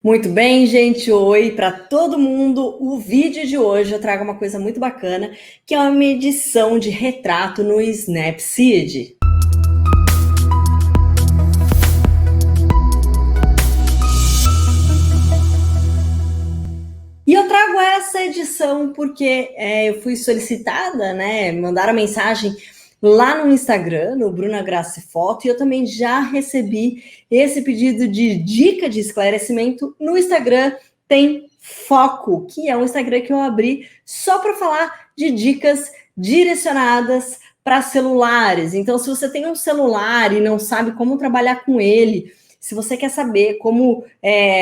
Muito bem, gente. Oi para todo mundo. O vídeo de hoje eu trago uma coisa muito bacana, que é uma edição de retrato no Snapseed. E eu trago essa edição porque eu fui solicitada, né? Mandaram mensagem lá no Instagram, no Bruna Grassi Foto, e eu também já recebi esse pedido de dica de esclarecimento no Instagram. Tem Foco, que é um Instagram que eu abri só para falar de dicas direcionadas para celulares. Então, se você tem um celular e não sabe como trabalhar com ele, se você quer saber como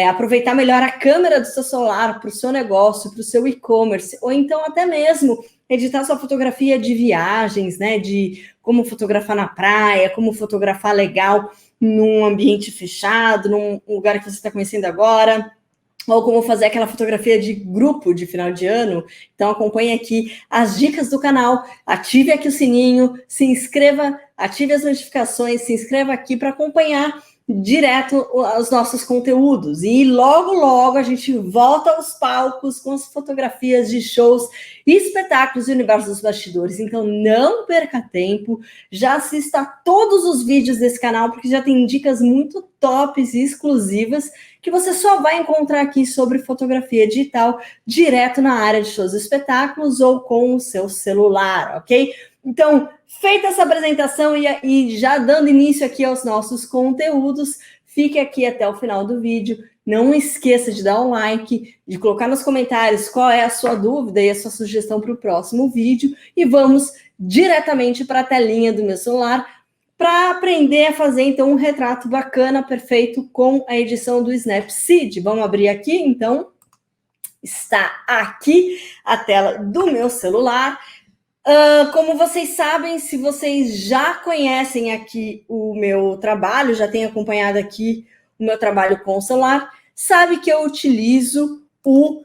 aproveitar melhor a câmera do seu celular para o seu negócio, para o seu e-commerce, ou então até mesmo editar sua fotografia de viagens, né? De como fotografar na praia, como fotografar legal num ambiente fechado, num lugar que você está conhecendo agora, ou como fazer aquela fotografia de grupo de final de ano. Então acompanhe aqui as dicas do canal, ative aqui o sininho, se inscreva, ative as notificações, se inscreva aqui para acompanhar direto os nossos conteúdos. E logo a gente volta aos palcos com as fotografias de shows e espetáculos do universo dos bastidores. Então não perca tempo, já assista a todos os vídeos desse canal, porque já tem dicas muito tops e exclusivas que você só vai encontrar aqui sobre fotografia digital, direto na área de shows e espetáculos ou com o seu celular, ok? Então, feita essa apresentação e já dando início aqui aos nossos conteúdos, fique aqui até o final do vídeo. Não esqueça de dar um like, de colocar nos comentários qual é a sua dúvida e a sua sugestão para o próximo vídeo. E vamos diretamente para a telinha do meu celular para aprender a fazer, então, um retrato bacana, perfeito, com a edição do Snapseed. Vamos abrir aqui, então. Está aqui a tela do meu celular. Como vocês sabem, se vocês já conhecem aqui o meu trabalho, já têm acompanhado aqui o meu trabalho com o celular, sabe que eu utilizo o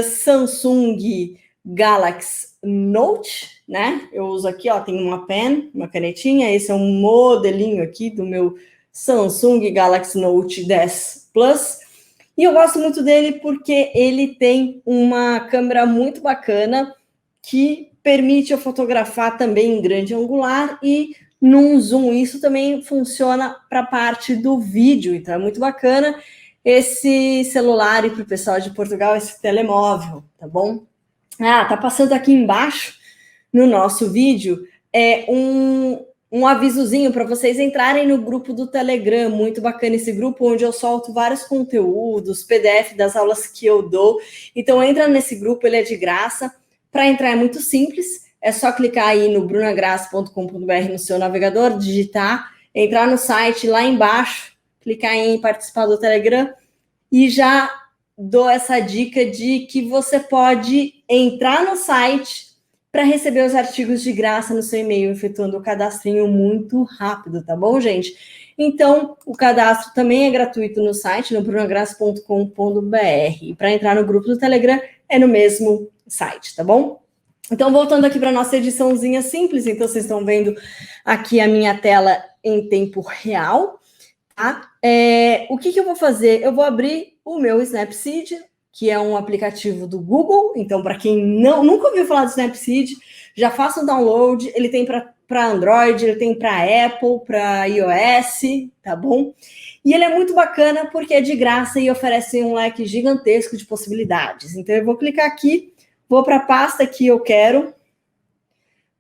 Samsung Galaxy Note, né? Eu uso aqui, ó, tem uma pen, uma canetinha, esse é um modelinho aqui do meu Samsung Galaxy Note 10 Plus, e eu gosto muito dele porque ele tem uma câmera muito bacana que permite eu fotografar também em grande angular e num zoom. Isso também funciona para a parte do vídeo, então é muito bacana esse celular e para o pessoal de Portugal esse telemóvel, tá bom? Tá passando aqui embaixo no nosso vídeo um avisozinho para vocês entrarem no grupo do Telegram, muito bacana esse grupo, onde eu solto vários conteúdos, PDF das aulas que eu dou. Então entra nesse grupo, ele é de graça. Para entrar é muito simples, é só clicar aí no brunagrassi.com.br no seu navegador, digitar, entrar no site lá embaixo, clicar em participar do Telegram e já dou essa dica de que você pode entrar no site para receber os artigos de graça no seu e-mail, efetuando o cadastrinho muito rápido, tá bom, gente? Então, o cadastro também é gratuito no site, no brunagrassi.com.br. E para entrar no grupo do Telegram é no mesmo site, tá bom? Então, voltando aqui para a nossa ediçãozinha simples, então vocês estão vendo aqui a minha tela em tempo real, tá? O que eu vou fazer? Eu vou abrir o meu Snapseed, que é um aplicativo do Google. Então, para quem nunca ouviu falar do Snapseed, já faça o download. Ele tem para Android, ele tem para Apple, para iOS, tá bom? E ele é muito bacana porque é de graça e oferece um leque gigantesco de possibilidades. Então, eu vou clicar aqui, vou para a pasta que eu quero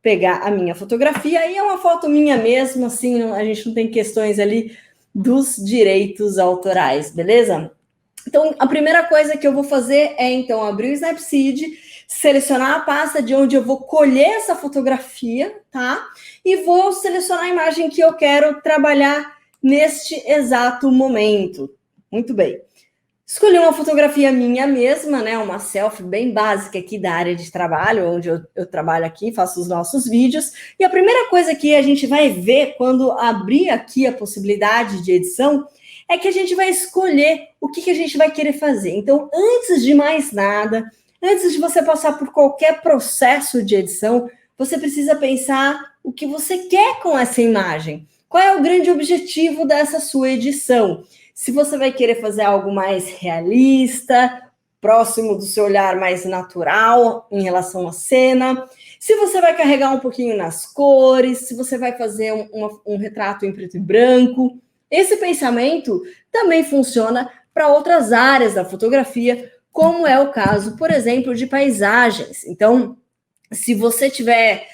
pegar a minha fotografia. Aí é uma foto minha mesmo, assim, a gente não tem questões ali dos direitos autorais, beleza? Então, a primeira coisa que eu vou fazer é, então, abrir o Snapseed, selecionar a pasta de onde eu vou colher essa fotografia, tá? E vou selecionar a imagem que eu quero trabalhar neste exato momento. Muito bem. Escolhi uma fotografia minha mesma, né? Uma selfie bem básica aqui da área de trabalho, onde eu trabalho aqui, faço os nossos vídeos. E a primeira coisa que a gente vai ver quando abrir aqui a possibilidade de edição é que a gente vai escolher o que a gente vai querer fazer. Então, antes de mais nada, antes de você passar por qualquer processo de edição, você precisa pensar o que você quer com essa imagem. Qual é o grande objetivo dessa sua edição? se você vai querer fazer algo mais realista, próximo do seu olhar mais natural em relação à cena, se você vai carregar um pouquinho nas cores, se você vai fazer um retrato em preto e branco. Esse pensamento também funciona para outras áreas da fotografia, como é o caso, por exemplo, de paisagens. Então, se você tiver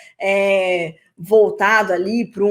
voltado ali para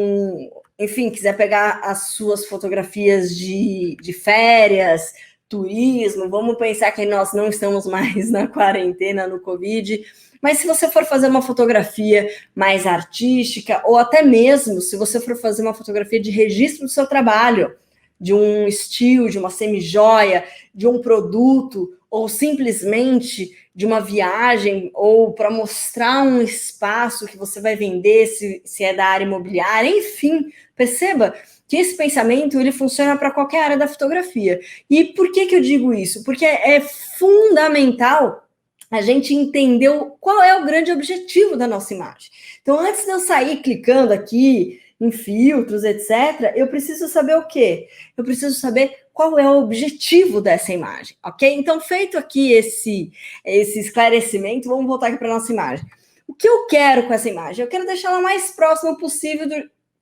enfim, quiser pegar as suas fotografias de férias, turismo, vamos pensar que nós não estamos mais na quarentena, no Covid, mas se você for fazer uma fotografia mais artística, ou até mesmo se você for fazer uma fotografia de registro do seu trabalho, de um estilo, de uma semijoia, de um produto, ou simplesmente de uma viagem, ou para mostrar um espaço que você vai vender, se é da área imobiliária, enfim, perceba que esse pensamento ele funciona para qualquer área da fotografia. E por que eu digo isso? Porque é fundamental a gente entender qual é o grande objetivo da nossa imagem. Então, antes de eu sair clicando aqui em filtros, etc., eu preciso saber o quê? Eu preciso saber qual é o objetivo dessa imagem, ok? Então, feito aqui esse esclarecimento, vamos voltar aqui para a nossa imagem. O que eu quero com essa imagem? Eu quero deixá-la mais próxima possível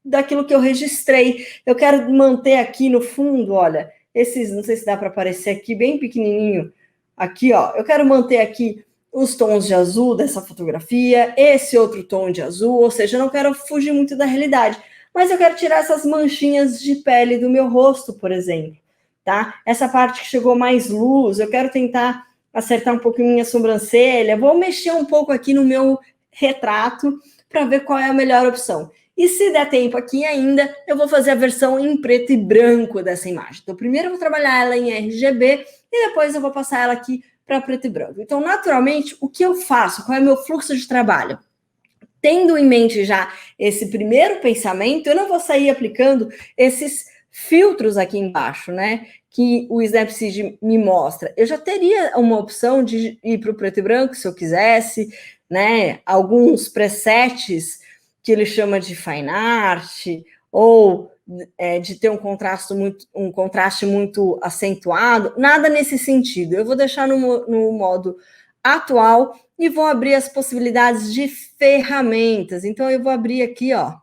daquilo que eu registrei. Eu quero manter aqui no fundo, olha, não sei se dá para aparecer aqui, bem pequenininho, aqui, ó, eu quero manter aqui os tons de azul dessa fotografia, esse outro tom de azul, ou seja, eu não quero fugir muito da realidade, mas eu quero tirar essas manchinhas de pele do meu rosto, por exemplo, tá? Essa parte que chegou mais luz, eu quero tentar acertar um pouquinho minha sobrancelha, vou mexer um pouco aqui no meu retrato para ver qual é a melhor opção. E se der tempo aqui ainda, eu vou fazer a versão em preto e branco dessa imagem. Então, primeiro eu vou trabalhar ela em RGB e depois eu vou passar ela aqui para preto e branco. Então, naturalmente, o que eu faço? Qual é o meu fluxo de trabalho? Tendo em mente já esse primeiro pensamento, eu não vou sair aplicando esses filtros aqui embaixo, né? Que o Snapseed me mostra. Eu já teria uma opção de ir para o preto e branco, se eu quisesse, né? Alguns presets que ele chama de fine art, ou de ter um contraste muito acentuado, nada nesse sentido. Eu vou deixar no modo atual e vou abrir as possibilidades de ferramentas. Então, eu vou abrir aqui, ó,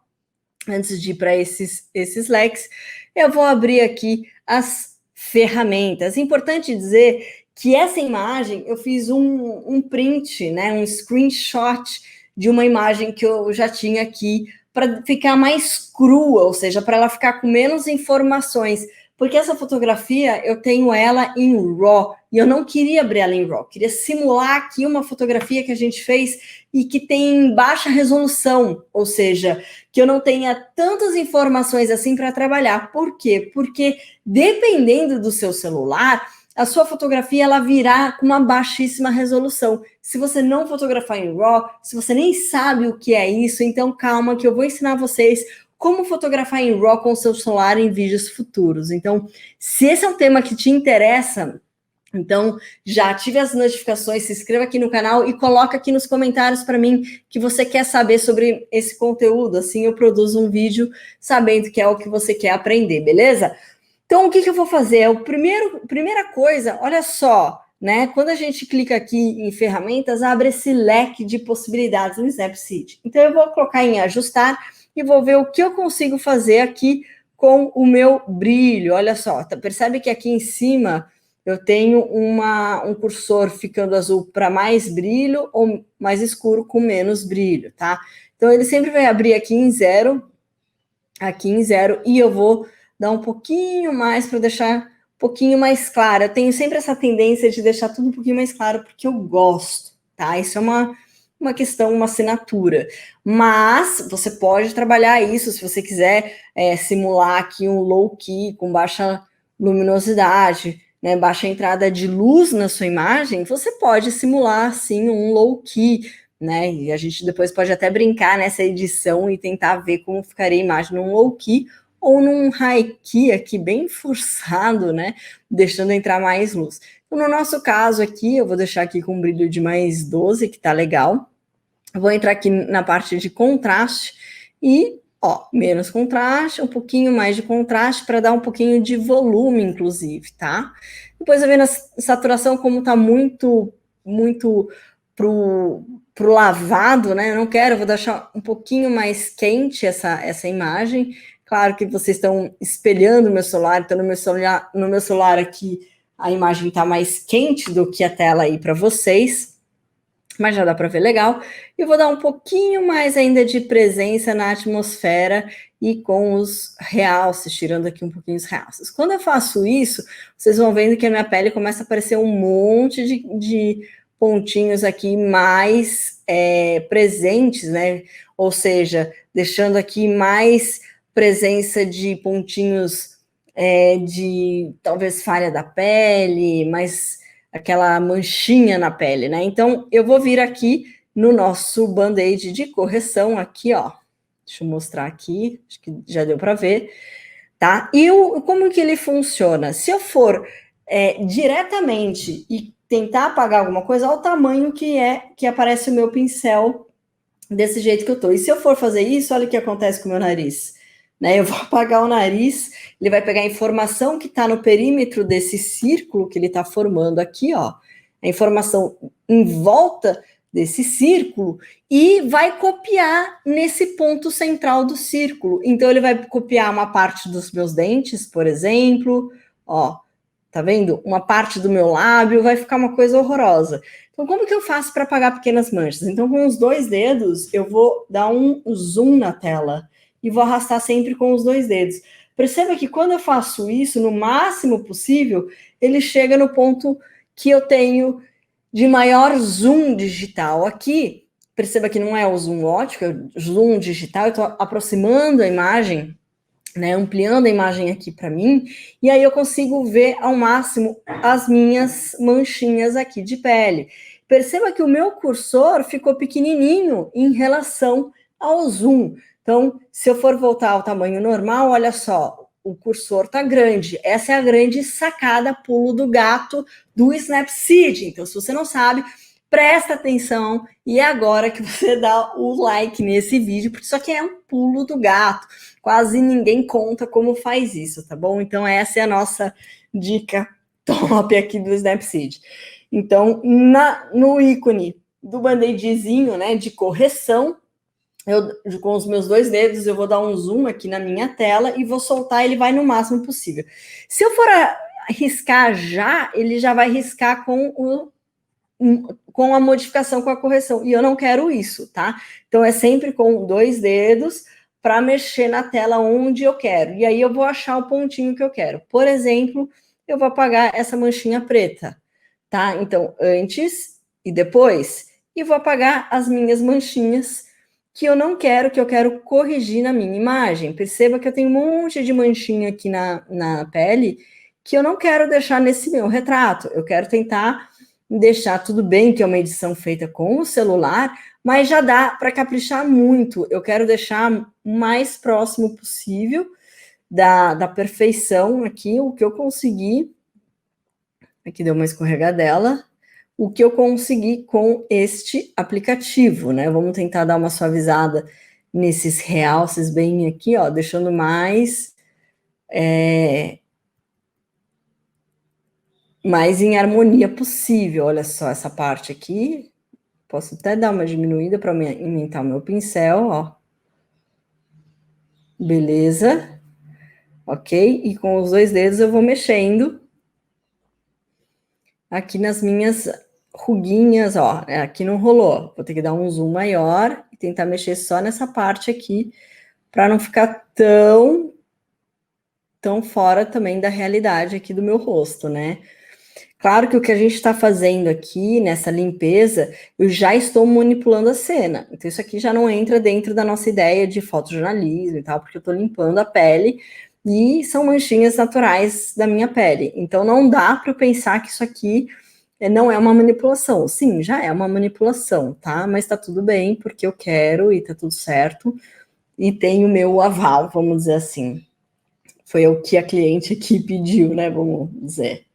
antes de ir para esses leques, eu vou abrir aqui as ferramentas. Importante dizer que essa imagem, eu fiz um print, né, um screenshot de uma imagem que eu já tinha aqui, para ficar mais crua, ou seja, para ela ficar com menos informações, porque essa fotografia, eu tenho ela em RAW, e eu não queria abrir ela em RAW, queria simular aqui uma fotografia que a gente fez e que tem baixa resolução, ou seja, que eu não tenha tantas informações assim para trabalhar. Por quê? Porque dependendo do seu celular, a sua fotografia ela virá com uma baixíssima resolução. Se você não fotografar em RAW, se você nem sabe o que é isso, então calma que eu vou ensinar vocês como fotografar em RAW com o seu celular em vídeos futuros. Então, se esse é um tema que te interessa, então já ative as notificações, se inscreva aqui no canal e coloca aqui nos comentários para mim que você quer saber sobre esse conteúdo. Assim eu produzo um vídeo sabendo que é o que você quer aprender, beleza? Então, o que eu vou fazer? Primeira coisa, olha só, né? Quando a gente clica aqui em ferramentas, abre esse leque de possibilidades no Snapseed. Então, eu vou colocar em ajustar e vou ver o que eu consigo fazer aqui com o meu brilho. Olha só, percebe que aqui em cima eu tenho um cursor ficando azul para mais brilho ou mais escuro com menos brilho, tá? Então, ele sempre vai abrir aqui em zero, e eu vou dar um pouquinho mais para deixar um pouquinho mais claro. Eu tenho sempre essa tendência de deixar tudo um pouquinho mais claro, porque eu gosto, tá? Isso é uma questão, uma assinatura. Mas você pode trabalhar isso, se você quiser simular aqui um low key, com baixa luminosidade, né, baixa entrada de luz na sua imagem, você pode simular, sim, um low key, né? E a gente depois pode até brincar nessa edição e tentar ver como ficaria a imagem num low key ou num high key aqui bem forçado, né? Deixando entrar mais luz. Então, no nosso caso aqui, eu vou deixar aqui com um brilho de mais 12, que tá legal. Eu vou entrar aqui na parte de contraste e Ó, menos contraste, um pouquinho mais de contraste para dar um pouquinho de volume, inclusive, tá? Depois eu vejo a saturação como tá muito pro lavado, né? Eu não quero, eu vou deixar um pouquinho mais quente essa imagem. Claro que vocês estão espelhando o meu celular, então no meu celular aqui a imagem está mais quente do que a tela aí para vocês, mas já dá para ver legal. E vou dar um pouquinho mais ainda de presença na atmosfera e com os realces, tirando aqui um pouquinho os realces. Quando eu faço isso, vocês vão vendo que a minha pele começa a aparecer um monte de pontinhos aqui mais presentes, né? Ou seja, deixando aqui mais presença de pontinhos de talvez falha da pele, mais aquela manchinha na pele, né? Então, eu vou vir aqui no nosso band-aid de correção, aqui, ó. Deixa eu mostrar aqui, acho que já deu para ver, tá? E como que ele funciona? Se eu for diretamente e tentar apagar alguma coisa, olha o tamanho que aparece o meu pincel desse jeito que eu tô. E se eu for fazer isso, olha o que acontece com o meu nariz. Né, eu vou apagar o nariz, ele vai pegar a informação que está no perímetro desse círculo que ele está formando aqui, ó, a informação em volta desse círculo e vai copiar nesse ponto central do círculo. Então, ele vai copiar uma parte dos meus dentes, por exemplo, ó, tá vendo? Uma parte do meu lábio, vai ficar uma coisa horrorosa. Então, como que eu faço para apagar pequenas manchas? Então, com os 2 dedos, eu vou dar um zoom na tela e vou arrastar sempre com os 2 dedos. Perceba que quando eu faço isso, no máximo possível, ele chega no ponto que eu tenho de maior zoom digital. Aqui, perceba que não é o zoom óptico, é o zoom digital, eu estou aproximando a imagem, né, ampliando a imagem aqui para mim, e aí eu consigo ver ao máximo as minhas manchinhas aqui de pele. Perceba que o meu cursor ficou pequenininho em relação ao zoom. Então, se eu for voltar ao tamanho normal, olha só, o cursor tá grande. Essa é a grande sacada, pulo do gato do Snapseed. Então, se você não sabe, presta atenção e é agora que você dá o like nesse vídeo, porque isso aqui é um pulo do gato. Quase ninguém conta como faz isso, tá bom? Então, essa é a nossa dica top aqui do Snapseed. Então, no ícone do band-aidzinho, né, de correção, com os meus 2 dedos, eu vou dar um zoom aqui na minha tela e vou soltar, ele vai no máximo possível. Se eu for riscar já, ele já vai riscar com a modificação, com a correção, e eu não quero isso, tá? Então, é sempre com 2 dedos para mexer na tela onde eu quero, e aí eu vou achar o pontinho que eu quero. Por exemplo, eu vou apagar essa manchinha preta, tá? Então, antes e depois, e vou apagar as minhas manchinhas que eu não quero, que eu quero corrigir na minha imagem. Perceba que eu tenho um monte de manchinha aqui na pele que eu não quero deixar nesse meu retrato. Eu quero tentar deixar tudo bem, que é uma edição feita com o celular, mas já dá para caprichar muito. Eu quero deixar o mais próximo possível da perfeição aqui, o que eu consegui. Aqui deu uma escorregadela. O que eu consegui com este aplicativo, né? Vamos tentar dar uma suavizada nesses realces bem aqui, ó, deixando mais em harmonia possível. Olha só essa parte aqui. Posso até dar uma diminuída para aumentar o meu pincel, ó. Beleza. Ok? E com os 2 dedos eu vou mexendo aqui nas minhas ruguinhas, ó, aqui não rolou, vou ter que dar um zoom maior e tentar mexer só nessa parte aqui, para não ficar tão fora também da realidade aqui do meu rosto, né? Claro que o que a gente está fazendo aqui, nessa limpeza, eu já estou manipulando a cena, então isso aqui já não entra dentro da nossa ideia de fotojornalismo e tal, porque eu estou limpando a pele, e são manchinhas naturais da minha pele, então não dá para eu pensar que isso aqui não é uma manipulação. Sim, já é uma manipulação, tá? Mas tá tudo bem, porque eu quero e tá tudo certo. E tem o meu aval, vamos dizer assim. Foi o que a cliente aqui pediu, né? Vamos dizer.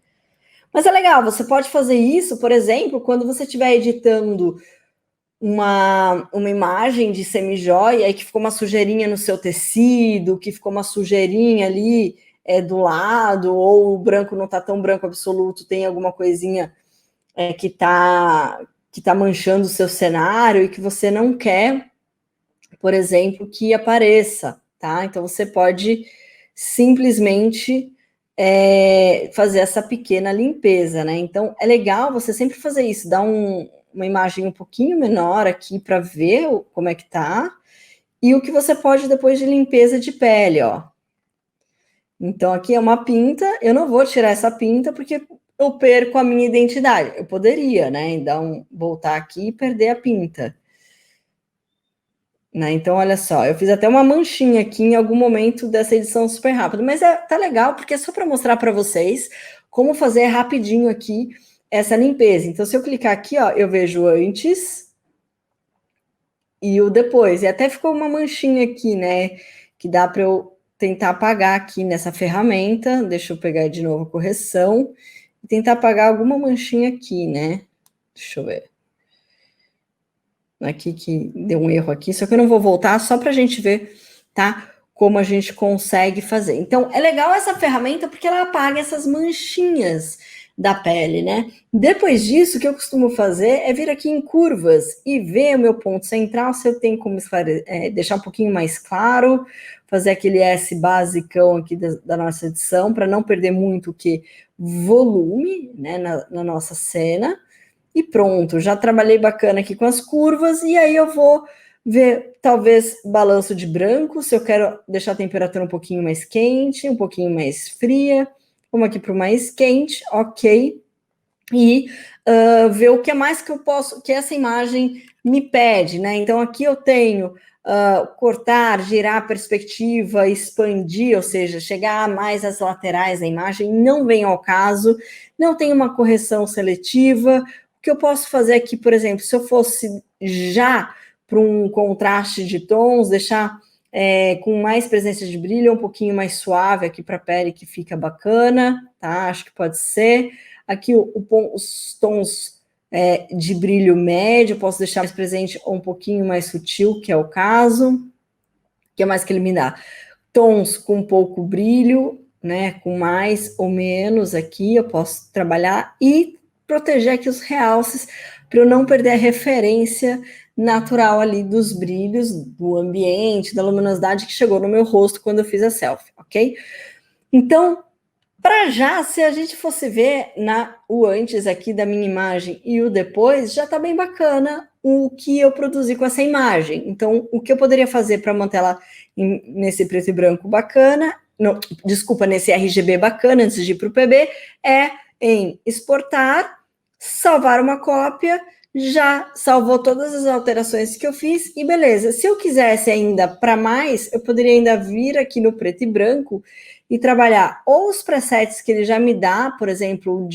Mas é legal, você pode fazer isso, por exemplo, quando você estiver editando uma imagem de semijoia e que ficou uma sujeirinha no seu tecido, que ficou uma sujeirinha ali do lado, ou o branco não está tão branco absoluto, tem alguma coisinha que tá manchando o seu cenário e que você não quer, por exemplo, que apareça, tá? Então você pode simplesmente fazer essa pequena limpeza, né? Então é legal você sempre fazer isso, dar uma imagem um pouquinho menor aqui para ver como é que tá, e o que você pode depois de limpeza de pele, ó. Então aqui é uma pinta, eu não vou tirar essa pinta porque eu perco a minha identidade. Eu poderia, né, voltar aqui e perder a pinta. Né? Então, olha só, eu fiz até uma manchinha aqui em algum momento dessa edição super rápida, mas tá legal porque é só para mostrar para vocês como fazer rapidinho aqui essa limpeza. Então, se eu clicar aqui, ó, eu vejo o antes e o depois. E até ficou uma manchinha aqui, né, que dá para eu tentar apagar aqui nessa ferramenta. Deixa eu pegar de novo a correção e tentar apagar alguma manchinha aqui, né? Deixa eu ver. Aqui que deu um erro aqui, só que eu não vou voltar, só para a gente ver, tá? Como a gente consegue fazer. Então, é legal essa ferramenta porque ela apaga essas manchinhas da pele, né? Depois disso, o que eu costumo fazer é vir aqui em curvas e ver o meu ponto central, se eu tenho como deixar um pouquinho mais claro, fazer aquele S basicão aqui da nossa edição, para não perder muito o que? Volume, né, na nossa cena. E pronto, já trabalhei bacana aqui com as curvas, e aí eu vou ver, talvez, balanço de branco, se eu quero deixar a temperatura um pouquinho mais quente, um pouquinho mais fria, vamos aqui para o mais quente, ok, e ver o que mais que eu posso, que essa imagem me pede, né? Então aqui eu tenho cortar, girar a perspectiva, expandir, ou seja, chegar mais às laterais da imagem, não vem ao caso, não tem uma correção seletiva. O que eu posso fazer aqui, por exemplo, se eu fosse já para um contraste de tons, deixar com mais presença de brilho, um pouquinho mais suave aqui para a pele, que fica bacana, tá? Acho que pode ser. Aqui os tons de brilho médio, posso deixar mais presente ou um pouquinho mais sutil, que é o caso. O que mais que ele me dá? Tons com pouco brilho, né? Com mais ou menos aqui, eu posso trabalhar e proteger aqui os realces para eu não perder a referência natural ali dos brilhos, do ambiente, da luminosidade que chegou no meu rosto quando eu fiz a selfie, ok? Então, para já, se a gente fosse ver o antes aqui da minha imagem e o depois, já está bem bacana o que eu produzi com essa imagem. Então, o que eu poderia fazer para manter ela nesse preto e branco bacana, nesse RGB bacana, antes de ir para o PB, é em exportar, salvar uma cópia, já salvou todas as alterações que eu fiz e beleza. Se eu quisesse ainda para mais, eu poderia ainda vir aqui no preto e branco e trabalhar ou os presets que ele já me dá, por exemplo,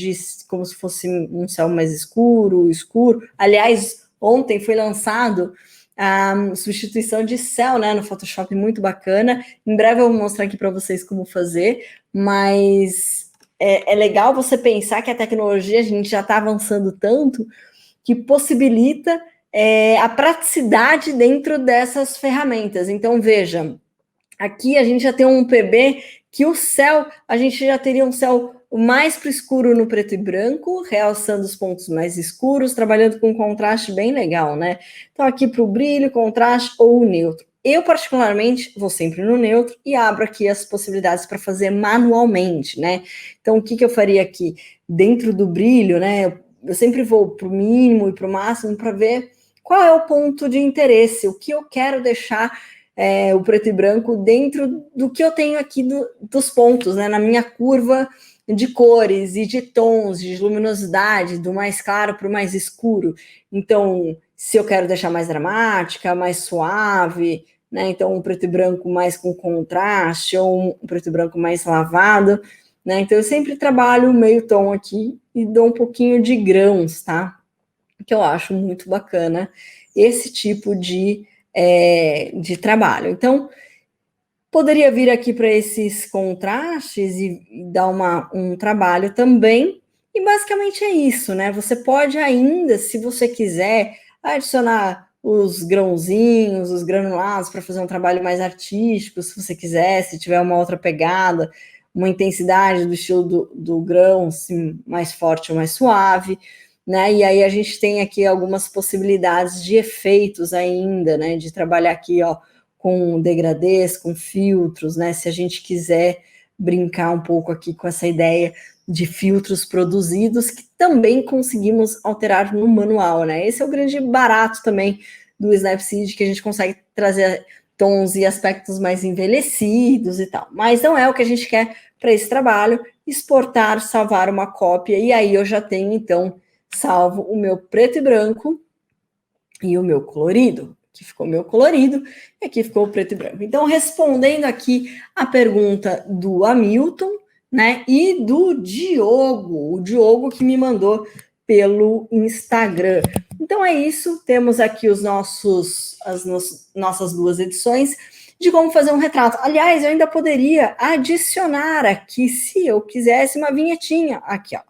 como se fosse um céu mais escuro. Aliás, ontem foi lançado a substituição de céu, né, no Photoshop, muito bacana. Em breve eu vou mostrar aqui para vocês como fazer, mas é legal você pensar que a tecnologia, a gente já está avançando tanto, que possibilita a praticidade dentro dessas ferramentas. Então, veja, aqui a gente já tem um PB que o céu, a gente já teria um céu mais para o escuro no preto e branco, realçando os pontos mais escuros, trabalhando com um contraste bem legal, né? Então, aqui para o brilho, contraste ou neutro. Eu, particularmente, vou sempre no neutro e abro aqui as possibilidades para fazer manualmente, né? Então, o que eu faria aqui? Dentro do brilho, né? Eu sempre vou para o mínimo e para o máximo para ver qual é o ponto de interesse, o que eu quero deixar o preto e branco dentro do que eu tenho aqui dos pontos, né, na minha curva de cores e de tons, de luminosidade, do mais claro para o mais escuro. Então, se eu quero deixar mais dramática, mais suave, né, então um preto e branco mais com contraste ou um preto e branco mais lavado, né, então eu sempre trabalho meio tom aqui e dou um pouquinho de grãos, tá? Que eu acho muito bacana esse tipo de trabalho. Então, poderia vir aqui para esses contrastes e dar um trabalho também, e basicamente é isso, né? Você pode ainda, se você quiser, adicionar os grãozinhos, os granulados para fazer um trabalho mais artístico, se você quiser, se tiver uma outra pegada, uma intensidade do estilo do grão, assim, mais forte ou mais suave, né? E aí a gente tem aqui algumas possibilidades de efeitos ainda, né? De trabalhar aqui, ó, com degradês, com filtros, né? Se a gente quiser brincar um pouco aqui com essa ideia de filtros produzidos que também conseguimos alterar no manual, né? Esse é o grande barato também do Snapseed, que a gente consegue trazer tons e aspectos mais envelhecidos e tal. Mas não é o que a gente quer para esse trabalho, exportar, salvar uma cópia, e aí eu já tenho, então, salvo o meu preto e branco e o meu colorido. Aqui ficou o meu colorido e aqui ficou o preto e branco. Então, respondendo aqui a pergunta do Hamilton, né, e do Diogo, o Diogo que me mandou pelo Instagram. Então é isso, temos aqui as nossas duas edições de como fazer um retrato. Aliás, eu ainda poderia adicionar aqui, se eu quisesse, uma vinhetinha aqui, ó.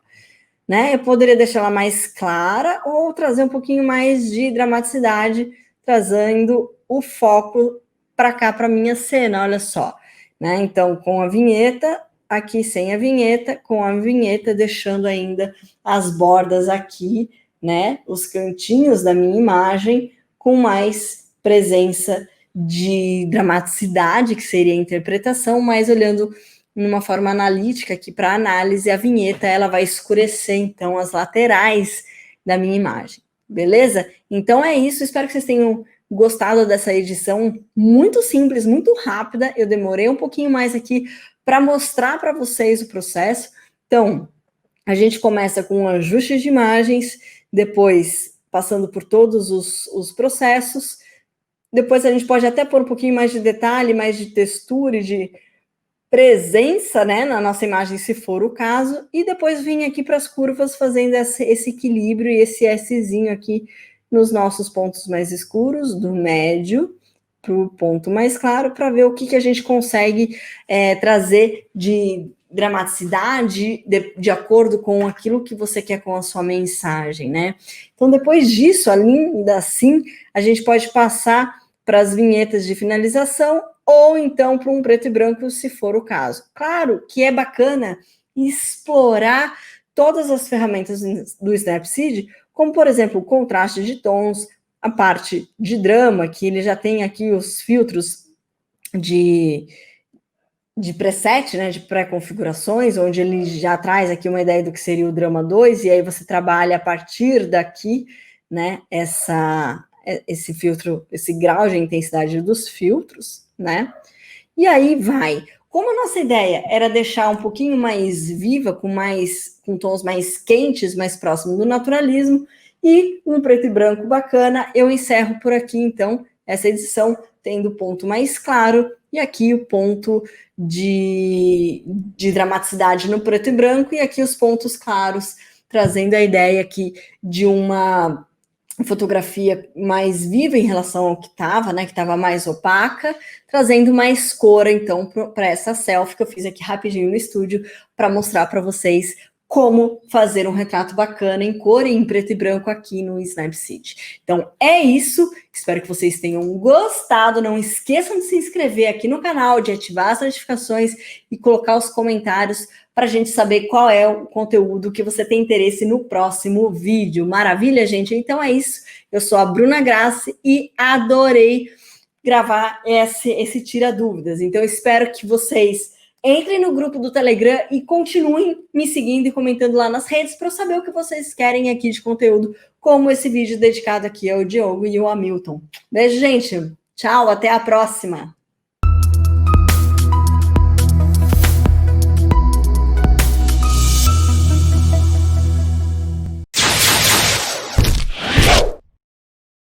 Né? Eu poderia deixar ela mais clara ou trazer um pouquinho mais de dramaticidade, trazendo o foco para cá, para minha cena, olha só. Né? Então, com a vinheta, aqui sem a vinheta, com a vinheta, deixando ainda as bordas aqui, né? Os cantinhos da minha imagem, com mais presença de dramaticidade, que seria a interpretação, mas olhando numa forma analítica aqui para análise, a vinheta ela vai escurecer então as laterais da minha imagem, beleza? Então é isso, espero que vocês tenham gostado dessa edição muito simples, muito rápida. Eu demorei um pouquinho mais aqui para mostrar para vocês o processo. Então, a gente começa com ajustes de imagens, depois passando por todos os processos, depois a gente pode até pôr um pouquinho mais de detalhe, mais de textura e de presença, né, na nossa imagem, se for o caso, e depois vim aqui para as curvas fazendo esse equilíbrio e esse Szinho aqui nos nossos pontos mais escuros, do médio para o ponto mais claro, para ver o que a gente consegue trazer de dramaticidade de acordo com aquilo que você quer com a sua mensagem, né? Então, depois disso, ainda assim, a gente pode passar para as vinhetas de finalização ou então para um preto e branco, se for o caso. Claro que é bacana explorar todas as ferramentas do Snapseed, como, por exemplo, o contraste de tons, a parte de drama, que ele já tem aqui os filtros de preset, né, de pré-configurações, onde ele já traz aqui uma ideia do que seria o drama 2, e aí você trabalha a partir daqui, né, esse filtro, esse grau de intensidade dos filtros, né? E aí vai. Como a nossa ideia era deixar um pouquinho mais viva, com tons mais quentes, mais próximos do naturalismo, e um preto e branco bacana, eu encerro por aqui, então, essa edição, tendo o ponto mais claro, e aqui o ponto de dramaticidade no preto e branco, e aqui os pontos claros, trazendo a ideia aqui de uma fotografia mais viva em relação ao que estava, né, que estava mais opaca, trazendo mais cor, então, para essa selfie que eu fiz aqui rapidinho no estúdio, para mostrar para vocês como fazer um retrato bacana em cor e em preto e branco aqui no Snapseed. Então, é isso. Espero que vocês tenham gostado. Não esqueçam de se inscrever aqui no canal, de ativar as notificações e colocar os comentários para a gente saber qual é o conteúdo que você tem interesse no próximo vídeo. Maravilha, gente? Então é isso. Eu sou a Bruna Grassi e adorei gravar esse Tira Dúvidas. Então, espero que vocês entrem no grupo do Telegram e continuem me seguindo e comentando lá nas redes para eu saber o que vocês querem aqui de conteúdo, como esse vídeo dedicado aqui ao Diogo e ao Hamilton. Beijo, gente. Tchau, até a próxima.